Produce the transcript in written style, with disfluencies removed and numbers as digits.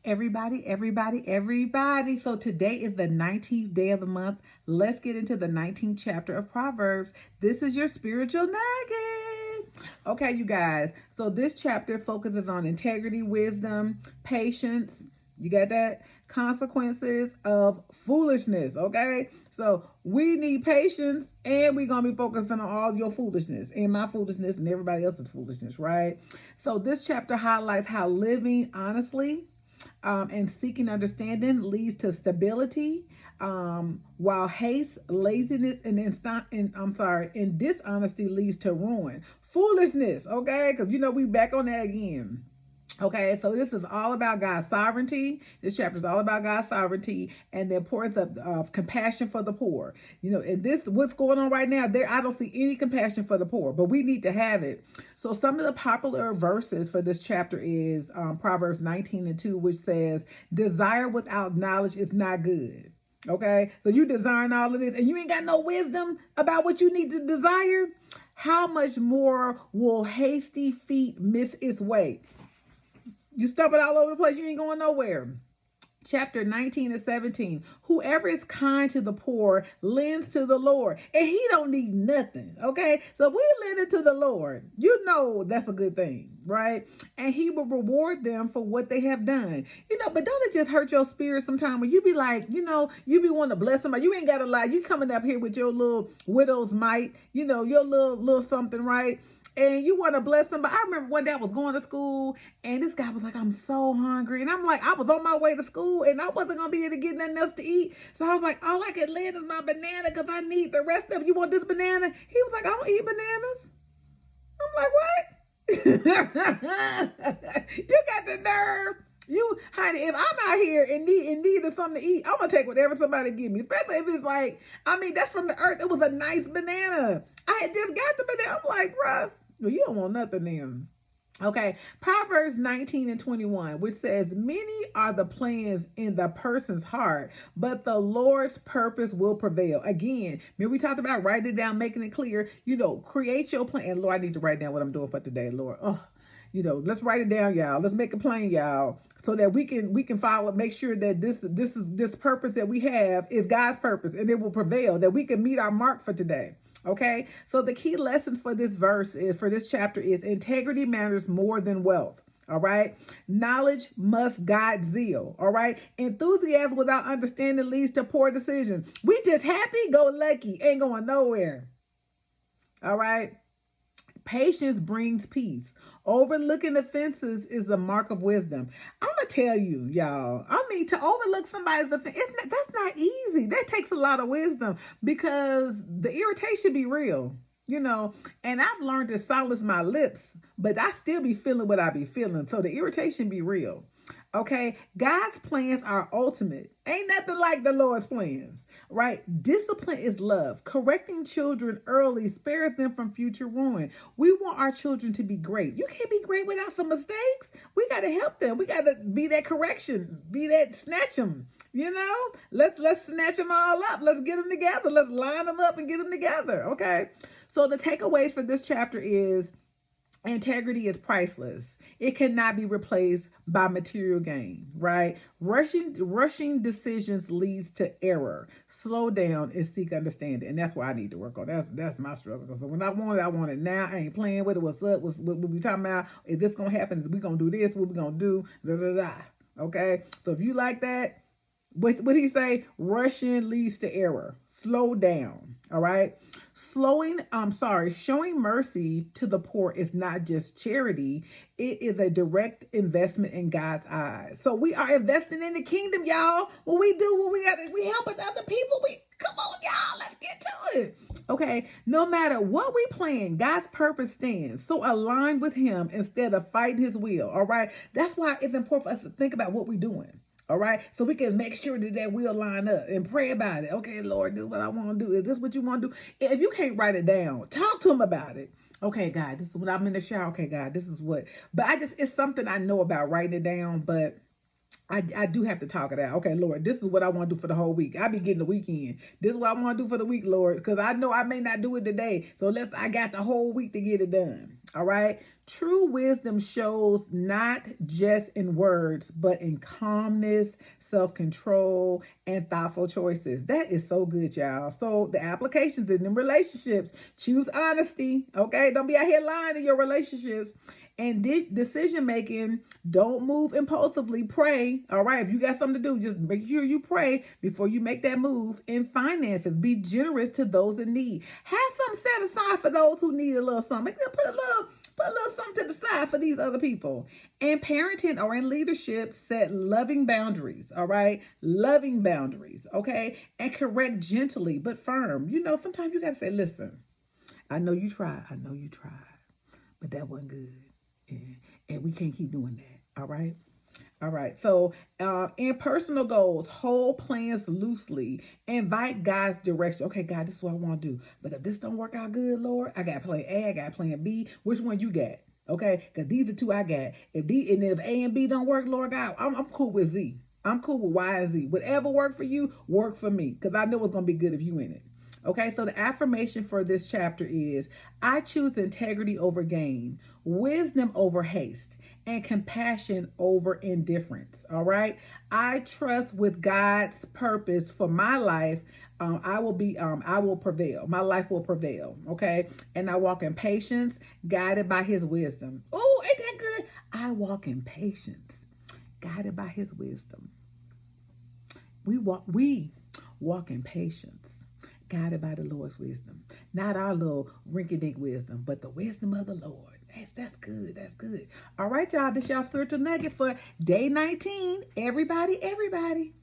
Everybody. So today is the 19th day of the month. Let's get into the 19th chapter of Proverbs. This is your spiritual nugget. Okay, you guys. So this chapter focuses on integrity, wisdom, patience. You got that? Consequences of foolishness. Okay. So we need patience and we're going to be focusing on all your foolishness and my foolishness and everybody else's foolishness, right? So this chapter highlights how living honestly and seeking understanding leads to stability, while haste, laziness, and dishonesty leads to ruin. Foolishness, okay? Because we back on that again. Okay, so this is all about God's sovereignty. This chapter is all about God's sovereignty and the importance of compassion for the poor. And this, what's going on right now, I don't see any compassion for the poor, but we need to have it. So some of the popular verses for this chapter is Proverbs 19:2, which says, desire without knowledge is not good. Okay, so you desiring all of this and you ain't got no wisdom about what you need to desire. How much more will hasty feet miss its way? You stumbling all over the place. You ain't going nowhere. Chapter 19-17. Whoever is kind to the poor lends to the Lord, and he don't need nothing. Okay, so we lend to the Lord. That's a good thing, right? And he will reward them for what they have done. But don't it just hurt your spirit sometimes when you be like, you be wanting to bless somebody. You ain't got to lie. You coming up here with your little widow's mite, your little something, right? And you want to bless somebody. I remember one day I was going to school and this guy was like, I'm so hungry. And I'm like, I was on my way to school and I wasn't going to be able to get nothing else to eat. So I was like, all I can lend is my banana because I need the rest of it. You want this banana? He was like, I don't eat bananas. I'm like, what? You got the nerve. Honey, if I'm out here in need of something to eat, I'm going to take whatever somebody give me. Especially if it's like, that's from the earth. It was a nice banana. I had just got the banana. I'm like, bruh. Well, you don't want nothing then. Okay, Proverbs 19:21, which says, many are the plans in the person's heart, but the Lord's purpose will prevail. Again, remember we talked about writing it down, making it clear, create your plan. And Lord, I need to write down what I'm doing for today, Lord. Let's write it down, y'all. Let's make it plain, y'all, so that we can follow, make sure that this purpose that we have is God's purpose and it will prevail, that we can meet our mark for today. Okay, so the key lessons for this chapter is integrity matters more than wealth. All right, knowledge must guide zeal. All right, enthusiasm without understanding leads to poor decisions. We just happy go lucky, ain't going nowhere. All right, patience brings peace. Overlooking offenses is the mark of wisdom. I'm going to tell you, y'all, to overlook somebody's offense, that's not easy. That takes a lot of wisdom because the irritation be real, and I've learned to silence my lips, but I still be feeling what I be feeling. So the irritation be real. Okay, God's plans are ultimate. Ain't nothing like the Lord's plans, right? Discipline is love. Correcting children early spares them from future ruin. We want our children to be great. You can't be great without some mistakes. We got to help them. We got to be that correction, be that snatch them. Let's snatch them all up. Let's get them together. Let's line them up and get them together. Okay. So the takeaways for this chapter is integrity is priceless. It cannot be replaced by material gain, right? Rushing decisions leads to error. Slow down and seek understanding. And that's what I need to work on. That's my struggle. Because when I want it now. I ain't playing with it. What's up? What we talking about? Is this going to happen? Is we going to do this? What we going to do? Da, da, da. Okay? So if you like that, what he say? Rushing leads to error. Slow down. All right? Showing mercy to the poor is not just charity. It is a direct investment in God's eyes. So we are investing in the kingdom, y'all. When we do what we got, we helping other people. Come on, y'all. Let's get to it. Okay. No matter what we plan, God's purpose stands. So align with him instead of fighting his will. All right. That's why it's important for us to think about what we're doing. All right, so we can make sure that we'll line up and pray about it. Okay, Lord, this is what I want to do. Is this what you want to do? If you can't write it down, talk to him about it. Okay, God, this is what I'm in the shower. Okay, God, this is what. But it's something I know about writing it down. But I do have to talk it out. Okay, Lord, this is what I want to do for the whole week. I be getting the weekend. This is what I want to do for the week, Lord, because I know I may not do it today. So I got the whole week to get it done. All right. True wisdom shows not just in words, but in calmness, self-control, and thoughtful choices. That is so good, y'all. So the applications in them relationships, choose honesty. Okay. Don't be out here lying in your relationships. And decision making, don't move impulsively. Pray. All right. If you got something to do, just make sure you pray before you make that move. In finances, be generous to those in need. Have something set aside for those who need a little something. Put a little something to the side for these other people. In parenting or in leadership, set loving boundaries. All right. Loving boundaries. Okay. And correct gently but firm. Sometimes you got to say, listen, I know you tried. But that wasn't good. And we can't keep doing that. All right. All right. So in personal goals, hold plans loosely. Invite God's direction. Okay, God, this is what I want to do. But if this don't work out good, Lord, I got plan A, I got plan B. Which one you got? Okay, because these are two I got. If A and B don't work, Lord God, I'm cool with Z. I'm cool with Y and Z. Whatever work for you, work for me. Because I know it's going to be good if you in it. Okay, so the affirmation for this chapter is, I choose integrity over gain, wisdom over haste, and compassion over indifference. All right, I trust with God's purpose for my life. I will prevail. My life will prevail. Okay, and I walk in patience, guided by His wisdom. Oh, ain't that good? I walk in patience, guided by His wisdom. We walk in patience, guided by the Lord's wisdom. Not our little rinky-dink wisdom, but the wisdom of the Lord. That's good. That's good. All right, y'all. This y'all spiritual nugget for day 19. Everybody.